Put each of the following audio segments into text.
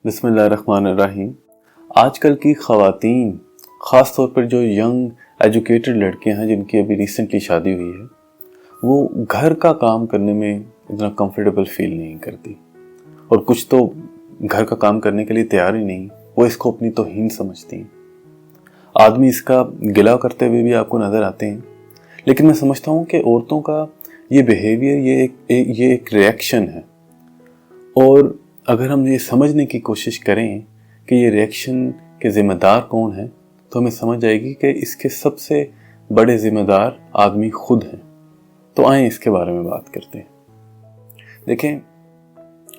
बिस्मिल्लाहिर्रहमानिर्रहीम। आजकल की ख़वातीन, ख़ास तौर पर जो यंग एजुकेटेड लड़कियां हैं जिनकी अभी रिसेंटली शादी हुई है, वो घर का काम करने में इतना कंफर्टेबल फील नहीं करती और कुछ तो घर का काम करने के लिए तैयार ही नहीं। वो इसको अपनी तौहीन समझती हैं। आदमी इसका गिला करते हुए भी आपको नज़र आते हैं, लेकिन मैं समझता हूँ कि औरतों का ये बिहेवियर ये एक रिएक्शन है। और अगर हम ये समझने की कोशिश करें कि ये रिएक्शन के ज़िम्मेदार कौन हैं, तो हमें समझ आएगी कि इसके सबसे बड़े ज़िम्मेदार आदमी खुद हैं। तो आएँ इसके बारे में बात करते हैं। देखें,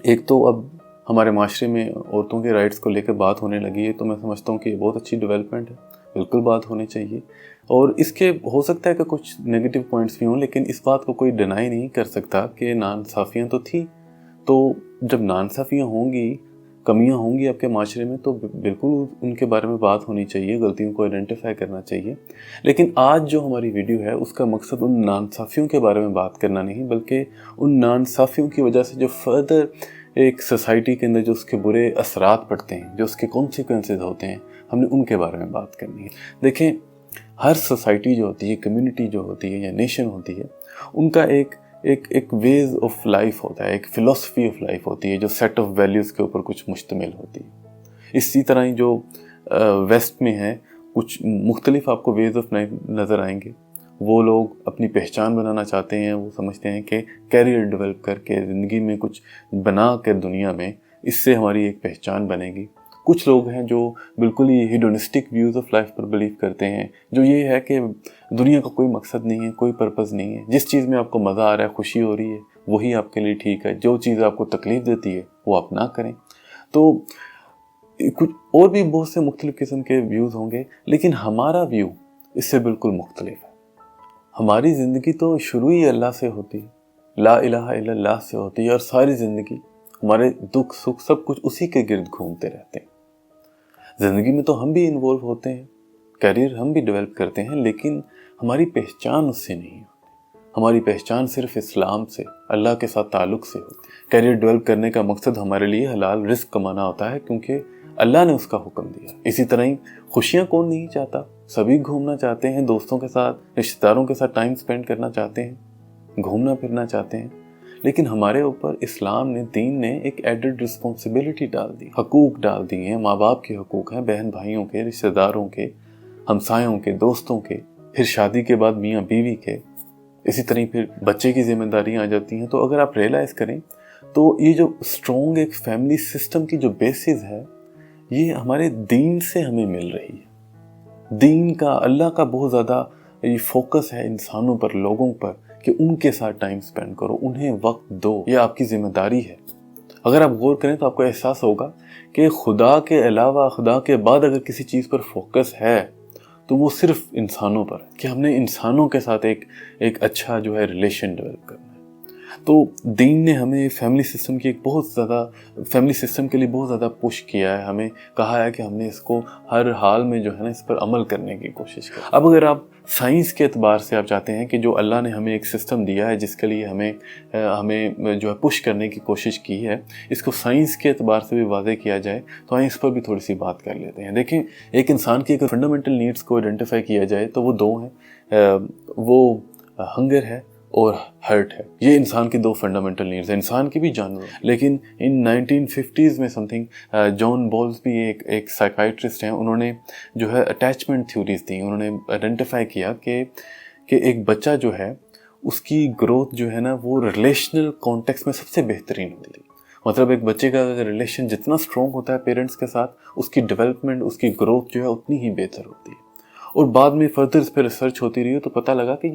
एक तो अब हमारे माशरे में औरतों के राइट्स को लेकर बात होने लगी है, तो मैं समझता हूँ कि ये बहुत अच्छी डेवलपमेंट है, बिल्कुल बात होनी चाहिए। और इसके हो सकता है कि कुछ नेगेटिव पॉइंट्स भी हों, लेकिन इस बात को कोई डिनाई नहीं कर सकता कि नाइंसाफ़ियाँ तो थी। तो जब नाइंसाफ़ियाँ होंगी, कमियां होंगी आपके माशरे में, तो बिल्कुल उनके बारे में बात होनी चाहिए, गलतियों को आइडेंटिफाई करना चाहिए। लेकिन आज जो हमारी वीडियो है उसका मकसद उन नाइंसाफ़ियों के बारे में बात करना नहीं, बल्कि उन नाइंसाफ़ियों की वजह से जो फर्दर एक सोसाइटी के अंदर जो उसके बुरे असरात पड़ते हैं, जो उसके कॉन्सिक्वेंसेस होते हैं, हमने उनके बारे में बात करनी है। देखें, हर सोसाइटी जो होती है, कम्युनिटी जो होती है या नेशन होती है, उनका एक वेज ऑफ लाइफ होता है, एक फ़िलॉसफी ऑफ लाइफ होती है जो सेट ऑफ वैल्यूज़ के ऊपर कुछ मुश्तमिल होती है। इसी तरह ही जो वेस्ट में है, कुछ मुख्तलिफ आपको वेज ऑफ लाइफ नज़र आएंगे। वो लोग अपनी पहचान बनाना चाहते हैं, वो समझते हैं कि कैरियर डेवलप करके ज़िंदगी में कुछ बना कर दुनिया में, इससे हमारी एक पहचान बनेगी। कुछ लोग हैं जो बिल्कुल ही हिडोनिस्टिक व्यूज़ ऑफ लाइफ पर बिलीव करते हैं, जो ये है कि दुनिया का कोई मकसद नहीं है, कोई पर्पज़ नहीं है। जिस चीज़ में आपको मज़ा आ रहा है, खुशी हो रही है, वही आपके लिए ठीक है। जो चीज़ आपको तकलीफ़ देती है वो आप ना करें। तो कुछ और भी बहुत से मुख्तलिफ़ किस्म के व्यूज़ होंगे, लेकिन हमारा व्यू इससे बिल्कुल मुख्तलिफ है। हमारी ज़िंदगी तो शुरू ही अल्लाह से होती है, ला इलाहा इल्लल्लाह से होती है, और सारी ज़िंदगी हमारे दुख सुख सब कुछ उसी के गिर्द घूमते रहते हैं। ज़िंदगी में तो हम भी इन्वॉल्व होते हैं, करियर हम भी डेवलप करते हैं, लेकिन हमारी पहचान उससे नहीं होती। हमारी पहचान सिर्फ इस्लाम से, अल्लाह के साथ ताल्लुक़ से होती है। करियर डेवलप करने का मकसद हमारे लिए हलाल रिस्क कमाना होता है, क्योंकि अल्लाह ने उसका हुक्म दिया। इसी तरह ही खुशियाँ कौन नहीं चाहता, सभी घूमना चाहते हैं, दोस्तों के साथ, रिश्तेदारों के साथ टाइम स्पेंड करना चाहते हैं, घूमना फिरना चाहते हैं। लेकिन हमारे ऊपर इस्लाम ने, दीन ने एक एडेड रिस्पॉन्सिबिलिटी डाल दी, हकूक़ डाल दिए हैं। माँ बाप के हकूक़ हैं, बहन भाइयों के, रिश्तेदारों के, हमसायों के, दोस्तों के, फिर शादी के बाद मियाँ बीवी के, इसी तरह फिर बच्चे की जिम्मेदारियाँ आ जाती हैं। तो अगर आप रियलाइज़ करें तो ये जो स्ट्रॉन्ग एक फैमिली सिस्टम की जो बेसिस है, ये हमारे दीन से हमें मिल रही है। दीन का, अल्लाह का बहुत ज़्यादा ये फोकस है इंसानों पर, लोगों पर, कि उनके साथ टाइम स्पेंड करो, उन्हें वक्त दो, ये आपकी ज़िम्मेदारी है। अगर आप गौर करें तो आपको एहसास होगा कि खुदा के अलावा, खुदा के बाद अगर किसी चीज़ पर फोकस है तो वो सिर्फ इंसानों पर है, कि हमने इंसानों के साथ एक अच्छा जो है रिलेशन डेवलप करना है। तो दीन ने हमें फैमिली सिस्टम की फैमिली सिस्टम के लिए बहुत ज़्यादा पुश किया है। हमें कहा है कि हमने इसको हर हाल में जो है ना, इस पर अमल करने की कोशिश की। अब अगर आप साइंस के एतबार से आप चाहते हैं कि जो अल्लाह ने हमें एक सिस्टम दिया है जिसके लिए हमें जो है पुश करने की कोशिश की है, इसको साइंस के एतबार से भी वाज़ेह किया जाए, तो आइए इस पर भी थोड़ी सी बात कर लेते हैं। देखें, एक इंसान की अगर फंडामेंटल नीड्स को आइडेंटिफाई किया जाए तो वो दो हैं, वो हंगर है और हर्ट है। ये इंसान की दो फंडामेंटल नीड्स हैं, इंसान की भी, जानवर। लेकिन इन 1950s में समथिंग जॉन बॉल्स भी एक साइकाइट्रिस्ट हैं, उन्होंने जो है अटैचमेंट थ्योरीज दी। उन्होंने आइडेंटिफाई किया कि एक बच्चा जो है उसकी ग्रोथ जो है ना, वो रिलेशनल कॉन्टेक्स्ट में सबसे बेहतरीन होती है। मतलब एक बच्चे का रिलेशन जितना स्ट्रॉन्ग होता है पेरेंट्स के साथ, उसकी डेवलपमेंट, उसकी ग्रोथ जो है उतनी ही बेहतर होती है। और बाद में फर्दर इस पर रिसर्च होती रही तो पता लगा कि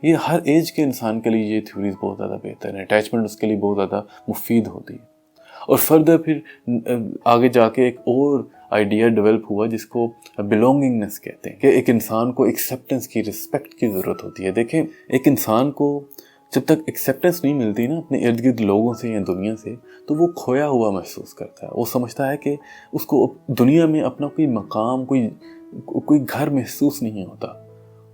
ये हर एज के इंसान के लिए ये थ्योरीज बहुत ज़्यादा बेहतर है, अटैचमेंट उसके लिए बहुत ज़्यादा मुफीद होती है। और फर्दर फिर आगे जाके एक और आइडिया डेवलप हुआ जिसको बिलोंगिंगनेस कहते हैं, कि एक इंसान को एक्सेप्टेंस की, रिस्पेक्ट की ज़रूरत होती है। देखें, एक इंसान को जब तक एक्सेप्टेंस नहीं मिलती ना अपने इर्द गिर्द लोगों से या दुनिया से, तो वो खोया हुआ महसूस करता है। वो समझता है कि उसको दुनिया में अपना कोई मकाम, कोई घर महसूस नहीं होता।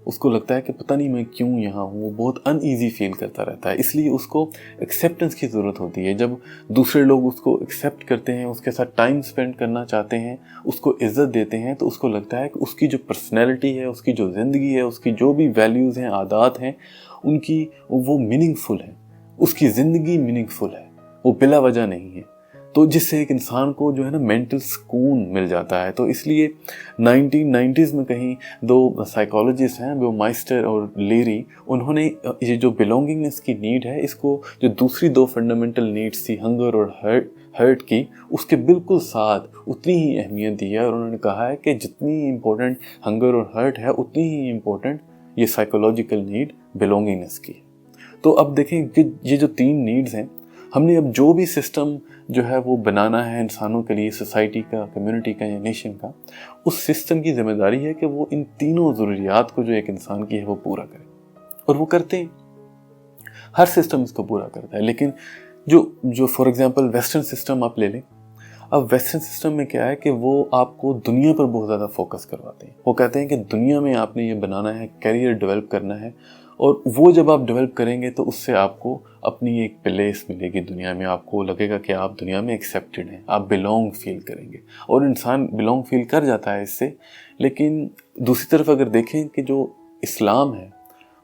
उसको लगता है कि पता नहीं मैं क्यों यहाँ हूँ, वो बहुत अनईजी फील करता रहता है। इसलिए उसको एक्सेप्टेंस की ज़रूरत होती है। जब दूसरे लोग उसको एक्सेप्ट करते हैं, उसके साथ टाइम स्पेंड करना चाहते हैं, उसको इज़्ज़त देते हैं, तो उसको लगता है कि उसकी जो पर्सनैलिटी है, उसकी जो ज़िंदगी है, उसकी जो भी वैल्यूज़ हैं, आदात हैं, उनकी वो मीनिंगफुल है, उसकी ज़िंदगी मीनिंगफुल है, वो बिला वजह नहीं है। तो जिससे एक इंसान को जो है ना मेंटल सुकून मिल जाता है। तो इसलिए 1990s में कहीं दो साइकोलॉजिस्ट हैं, ब्यूमाइस्टर और लेरी, उन्होंने ये जो बिलोंगिंगनेस की नीड है, इसको जो दूसरी दो फंडामेंटल नीड्स थी, हंगर और हर्ट की, उसके बिल्कुल साथ उतनी ही अहमियत दी है। और उन्होंने कहा है कि जितनी इम्पोर्टेंट हंगर और हर्ट है, उतनी ही इम्पोर्टेंट ये साइकोलॉजिकल नीड बिलोंगिंगनेस की। तो अब देखें कि ये जो 3 नीड्स हैं, हमने अब जो भी सिस्टम जो है वो बनाना है इंसानों के लिए, सोसाइटी का, कम्युनिटी का या नेशन का, उस सिस्टम की जिम्मेदारी है कि वो इन तीनों ज़रूरियात को जो एक इंसान की है वो पूरा करे। और वो करते हैं, हर सिस्टम इसको पूरा करता है। लेकिन जो फॉर एग्जांपल वेस्टर्न सिस्टम आप ले लें, अब वेस्टर्न सिस्टम में क्या है कि वो आपको दुनिया पर बहुत ज़्यादा फोकस करवाते हैं। वो कहते हैं कि दुनिया में आपने ये बनाना है, करियर डेवलप करना है, और वो जब आप डेवलप करेंगे तो उससे आपको अपनी एक प्लेस मिलेगी दुनिया में। आपको लगेगा कि आप दुनिया में एक्सेप्टेड हैं, आप बिलोंग फील करेंगे, और इंसान बिलोंग फील कर जाता है इससे। लेकिन दूसरी तरफ अगर देखें कि जो इस्लाम है,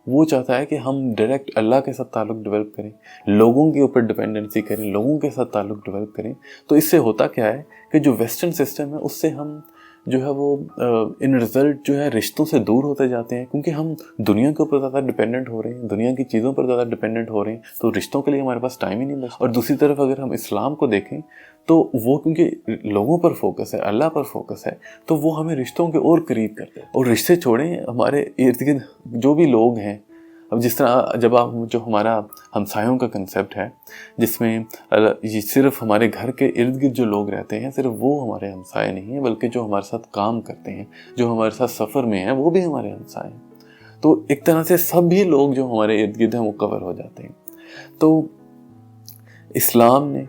वो चाहता है कि हम डायरेक्ट अल्लाह के साथ ताल्लुक़ डेवलप करें, लोगों के ऊपर डिपेंडेंसी करें, लोगों के साथ ताल्लुक़ डेवलप करें। तो इससे होता क्या है कि जो वेस्टर्न सिस्टम है, उससे हम जो है वो इन रिज़ल्ट जो है रिश्तों से दूर होते जाते हैं, क्योंकि हम दुनिया के ऊपर ज़्यादा डिपेंडेंट हो रहे हैं, दुनिया की चीज़ों पर ज़्यादा डिपेंडेंट हो रहे हैं, तो रिश्तों के लिए हमारे पास टाइम ही नहीं बचता। और दूसरी तरफ अगर हम इस्लाम को देखें, तो वो क्योंकि लोगों पर फोकस है, अल्लाह पर फोकस है, तो वो हमें रिश्तों के और करीब करते हैं। और रिश्ते छोड़ें, हमारे इर्द गिर्द जो भी लोग हैं, अब जिस तरह जब आप जो हमारा हमसायों का कंसेप्ट है, जिसमें ये सिर्फ हमारे घर के इर्द गिर्द जो लोग रहते हैं, सिर्फ वो हमारे हमसाए नहीं हैं, बल्कि जो हमारे साथ काम करते हैं, जो हमारे साथ सफ़र में हैं, वो भी हमारे हमसाए हैं। तो एक तरह से सभी लोग जो हमारे इर्द गिर्द हैं वो कवर हो जाते हैं। तो इस्लाम ने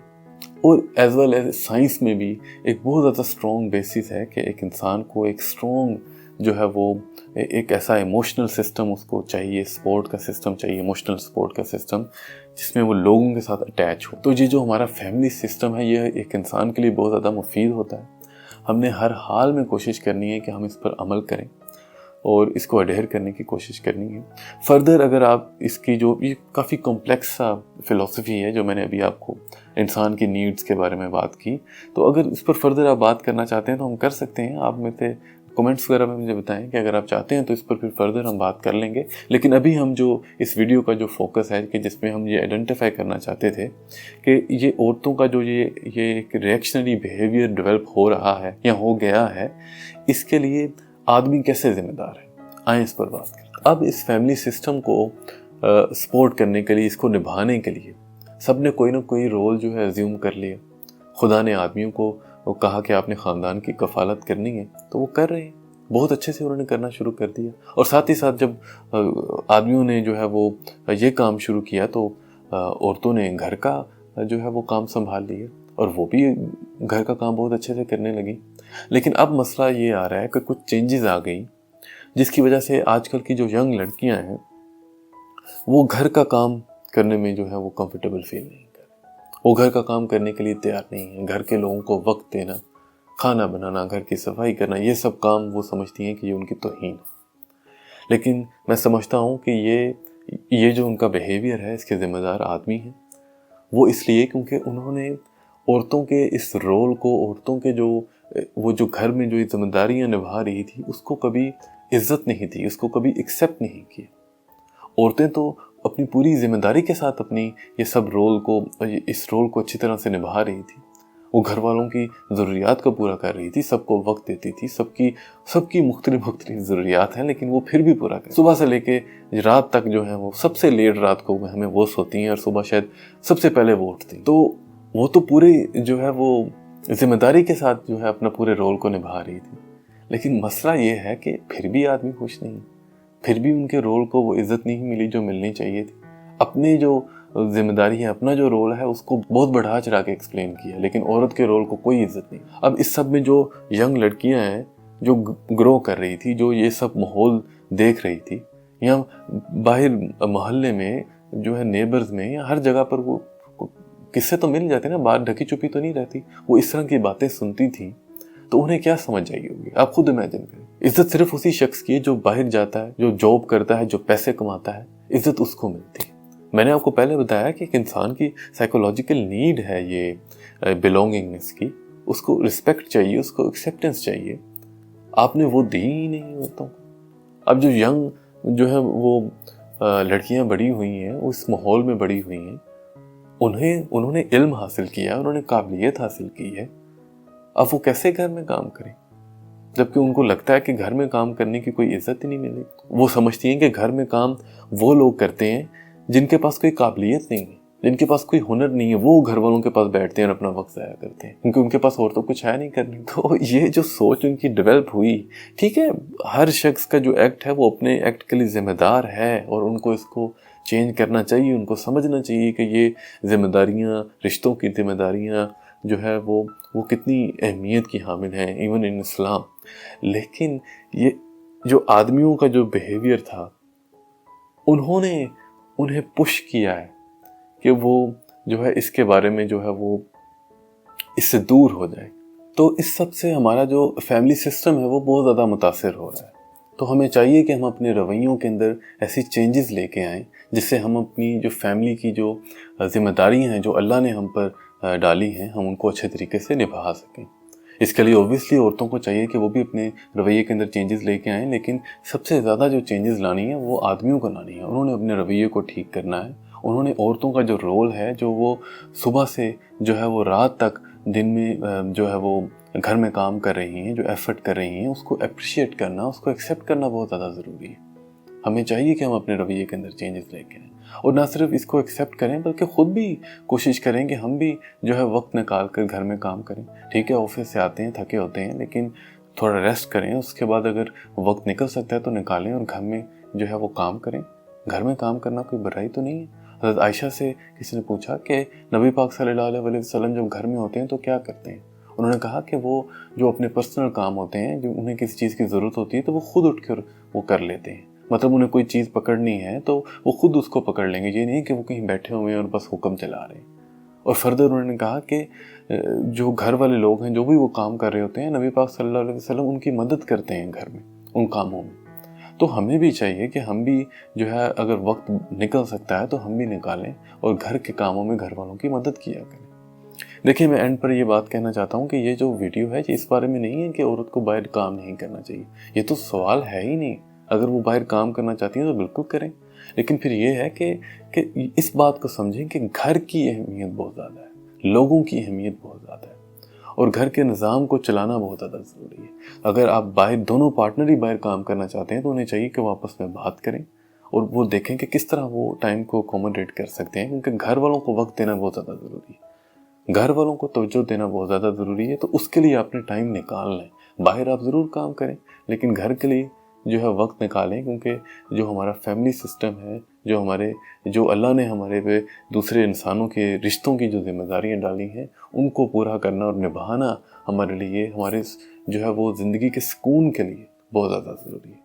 और एज वेल एज साइंस में भी एक बहुत ज़्यादा स्ट्रॉन्ग बेसिस है कि एक इंसान को एक स्ट्रॉन्ग जो है वो एक ऐसा इमोशनल सिस्टम उसको चाहिए, सपोर्ट का सिस्टम चाहिए, इमोशनल सपोर्ट का सिस्टम, जिसमें वो लोगों के साथ अटैच हो। तो ये जो हमारा फैमिली सिस्टम है, ये एक इंसान के लिए बहुत ज़्यादा मुफीद होता है। हमने हर हाल में कोशिश करनी है कि हम इस पर अमल करें और इसको अडेयर करने की कोशिश करनी है। फर्दर अगर आप इसकी जो ये काफ़ी कॉम्प्लेक्स सा फ़िलॉसफी है जो मैंने अभी आपको इंसान की नीड्स के बारे में बात की, तो अगर इस पर फर्दर आप बात करना चाहते हैं तो हम कर सकते हैं। आप में से कमेंट्स वगैरह में मुझे बताएं कि अगर आप चाहते हैं तो इस पर फिर फर्दर हम बात कर लेंगे। लेकिन अभी हम जो इस वीडियो का जो फोकस है कि जिसमें हम ये आइडेंटिफाई करना चाहते थे कि ये औरतों का जो ये एक रिएक्शनरी बिहेवियर डेवलप हो रहा है या हो गया है, इसके लिए आदमी कैसे जिम्मेदार है, आए इस पर बात करते हैं। अब इस फैमिली सिस्टम को सपोर्ट करने के लिए, इसको निभाने के लिए सब ने कोई ना कोई रोल जो है अज्यूम कर लिया। खुदा ने आदमियों को वो कहा कि आपने ख़ानदान की कफालत करनी है, तो वो कर रहे हैं, बहुत अच्छे से उन्होंने करना शुरू कर दिया। और साथ ही साथ जब आदमियों ने जो है वो ये काम शुरू किया तो औरतों ने घर का जो है वो काम संभाल लिया और वो भी घर का काम बहुत अच्छे से करने लगी। लेकिन अब मसला ये आ रहा है कि कुछ चेंजेस आ गई, जिसकी वजह से आजकल की जो यंग लड़कियां हैं वो घर का काम करने में जो है वो कंफर्टेबल फील नहीं कर रही। वो घर का काम करने के लिए तैयार नहीं है। घर के लोगों को वक्त देना, खाना बनाना, घर की सफाई करना, ये सब काम वो समझती हैं कि ये उनकी तौहीन है। लेकिन मैं समझता हूँ कि ये जो उनका बिहेवियर है, इसके ज़िम्मेदार आदमी हैं। वो इसलिए क्योंकि उन्होंने औरतों के इस रोल को, औरतों के वो जो घर में जो जिम्मेदारियाँ निभा रही थी, उसको कभी इज्जत नहीं दी, उसको कभी एक्सेप्ट नहीं किया। औरतें तो अपनी पूरी जिम्मेदारी के साथ अपनी ये सब इस रोल को अच्छी तरह से निभा रही थी। वो घर वालों की ज़रूरियात को पूरा कर रही थी, सबको वक्त देती थी, सबकी मुख्तलिफ ज़रूरियात हैं, लेकिन वो फिर भी पूरा कर, सुबह से लेके रात तक जो है वो सबसे लेट रात को हमें वो सोती हैं और सुबह शायद सबसे पहले वो उठती। तो वो तो पूरे जो है वो जिम्मेदारी के साथ जो है अपना पूरे रोल को निभा रही थी। लेकिन मसला ये है कि फिर भी आदमी खुश नहीं, फिर भी उनके रोल को वो इज्जत नहीं मिली जो मिलनी चाहिए थी। अपनी जो जिम्मेदारी है, अपना जो रोल है, उसको बहुत बढ़ा चढ़ा के एक्सप्लेन किया, लेकिन औरत के रोल को कोई इज्जत नहीं। अब इस सब में जो यंग लड़कियां हैं जो ग्रो कर रही थी, जो ये सब माहौल देख रही थी, یا باہر محلے میں جو ہے نیبرز میں یا ہر جگہ پر وہ قصے تو مل جاتے نا، بات ڈھکی چھپی تو نہیں رہتی. وہ اس طرح کی باتیں سنتی تھیں تو انہیں کیا سمجھ آئی ہوگی، آپ خود امیجن کریں. عزت صرف اسی شخص کی ہے جو باہر جاتا ہے، جو جاب کرتا ہے، جو پیسے کماتا ہے، عزت اس کو ملتی ہے. میں نے آپ کو پہلے بتایا کہ ایک انسان کی سائیکولوجیکل نیڈ ہے یہ بلونگنگنس کی، اس کو رسپیکٹ چاہیے، اس کو ایکسیپٹنس چاہیے. آپ نے وہ دی ہی نہیں عورتوں کو. اب جو ینگ جو ہے وہ لڑکیاں بڑی ہوئی ہیں، وہ اس ماحول میں بڑی ہوئی ہیں، انہوں نے علم حاصل کیا، انہوں نے قابلیت حاصل کی ہے. اب وہ کیسے گھر میں کام کریں جبکہ ان کو لگتا ہے کہ گھر میں کام کرنے کی کوئی عزت ہی نہیں ملے. وہ سمجھتی ہیں کہ گھر میں کام وہ لوگ کرتے ہیں جن کے پاس کوئی قابلیت نہیں ہے، جن کے پاس کوئی ہنر نہیں ہے. وہ گھر والوں کے پاس بیٹھتے ہیں اور اپنا وقت ضائع کرتے ہیں کیونکہ ان کے پاس اور تو کچھ ہے نہیں کرنے. تو یہ جو سوچ ان کی ڈیولپ ہوئی، ٹھیک ہے، ہر شخص کا جو ایکٹ ہے وہ اپنے ایکٹ کے لیے ذمہ دار ہے اور ان کو اس کو چینج کرنا چاہیے. ان کو سمجھنا چاہیے کہ یہ ذمہ داریاں، رشتوں کی ذمہ داریاں جو ہے وہ کتنی اہمیت کی حامل ہیں ایون ان اسلام. لیکن یہ جو آدمیوں کا جو بیہیویئر تھا، انہیں پش کیا ہے کہ وہ جو ہے اس کے بارے میں جو ہے وہ اس سے دور ہو جائے. تو اس سب سے ہمارا جو فیملی سسٹم ہے وہ بہت زیادہ متاثر ہو رہا ہے. تو ہمیں چاہیے کہ ہم اپنے رویوں کے اندر ایسی چینجز لے کے آئیں جس سے ہم اپنی جو فیملی کی جو ذمہ داریاں ہیں جو اللہ نے ہم پر ڈالی ہیں، ہم ان کو اچھے طریقے سے نبھا سکیں. اس کے لیے اوبویسلی عورتوں کو چاہیے کہ وہ بھی اپنے رویے کے اندر چینجز لے کے آئیں، لیکن سب سے زیادہ جو چینجز لانی ہے وہ آدمیوں کو لانی ہے. انہوں نے اپنے رویے کو ٹھیک کرنا ہے. انہوں نے عورتوں کا جو رول ہے، جو وہ صبح سے جو ہے وہ رات تک دن میں جو ہے وہ گھر میں کام کر رہی ہیں، جو ایفرٹ کر رہی ہیں، اس کو اپریشیٹ کرنا، اس کو ایکسیپٹ کرنا بہت زیادہ ضروری ہے. ہمیں چاہیے کہ ہم اپنے رویے کے اندر چینجز لے کے آئیں اور نہ صرف اس کو ایکسیپٹ کریں بلکہ خود بھی کوشش کریں کہ ہم بھی جو ہے وقت نکال کر گھر میں کام کریں. ٹھیک ہے، آفس سے آتے ہیں تھکے ہوتے ہیں، لیکن تھوڑا ریسٹ کریں. اس کے بعد اگر وقت نکل سکتا ہے تو نکالیں اور گھر میں جو ہے وہ کام کریں. گھر میں کام کرنا کوئی برائی تو نہیں ہے. حضرت عائشہ سے کسی نے پوچھا کہ نبی پاک صلی اللہ علیہ وسلم جب گھر میں ہوتے ہیں تو کیا کرتے ہیں؟ انہوں نے کہا کہ وہ جو اپنے پرسنل کام ہوتے ہیں، جو انہیں کسی چیز کی ضرورت ہوتی ہے تو وہ خود اٹھ کر وہ کر لیتے ہیں. مطلب انہیں کوئی چیز پکڑنی ہے تو وہ خود اس کو پکڑ لیں گے. یہ نہیں کہ وہ کہیں بیٹھے ہوئے ہیں اور بس حکم چلا رہے ہیں. اور فردر انہوں نے کہا کہ جو گھر والے لوگ ہیں، جو بھی وہ کام کر رہے ہوتے ہیں، نبی پاک صلی اللہ علیہ وسلم ان کی مدد کرتے ہیں گھر میں ان کاموں میں. تو ہمیں بھی چاہیے کہ ہم بھی جو ہے اگر وقت نکل سکتا ہے تو ہم بھی نکالیں اور گھر کے کاموں میں گھر والوں کی مدد کیا کریں. دیکھیں، میں اینڈ پر یہ بات کہنا چاہتا ہوں کہ یہ جو ویڈیو ہے یہ اس بارے میں نہیں ہے کہ عورت کو باہر کام نہیں کرنا چاہیے. یہ تو سوال ہے ہی نہیں. اگر وہ باہر کام کرنا چاہتی ہیں تو بالکل کریں، لیکن پھر یہ ہے کہ اس بات کو سمجھیں کہ گھر کی اہمیت بہت زیادہ ہے، لوگوں کی اہمیت بہت زیادہ ہے اور گھر کے نظام کو چلانا بہت زیادہ ضروری ہے. اگر آپ باہر دونوں پارٹنر ہی باہر کام کرنا چاہتے ہیں تو انہیں چاہیے کہ وہ آپس میں بات کریں اور وہ دیکھیں کہ کس طرح وہ ٹائم کو اکوموڈیٹ کر سکتے ہیں. کیونکہ گھر والوں کو وقت دینا بہت زیادہ ضروری ہے، گھر والوں کو توجہ دینا بہت زیادہ ضروری ہے. تو اس کے لیے آپ نے ٹائم نکال لیں. باہر آپ ضرور کام کریں لیکن گھر کے لیے جو ہے وقت نکالیں، کیونکہ جو ہمارا فیملی سسٹم ہے، جو اللہ نے ہمارے پہ دوسرے انسانوں کے رشتوں کی جو ذمہ داریاں ڈالی ہیں، ان کو پورا کرنا اور نبھانا ہمارے لیے، ہمارے جو ہے وہ زندگی کے سکون کے لیے بہت زیادہ ضروری ہے.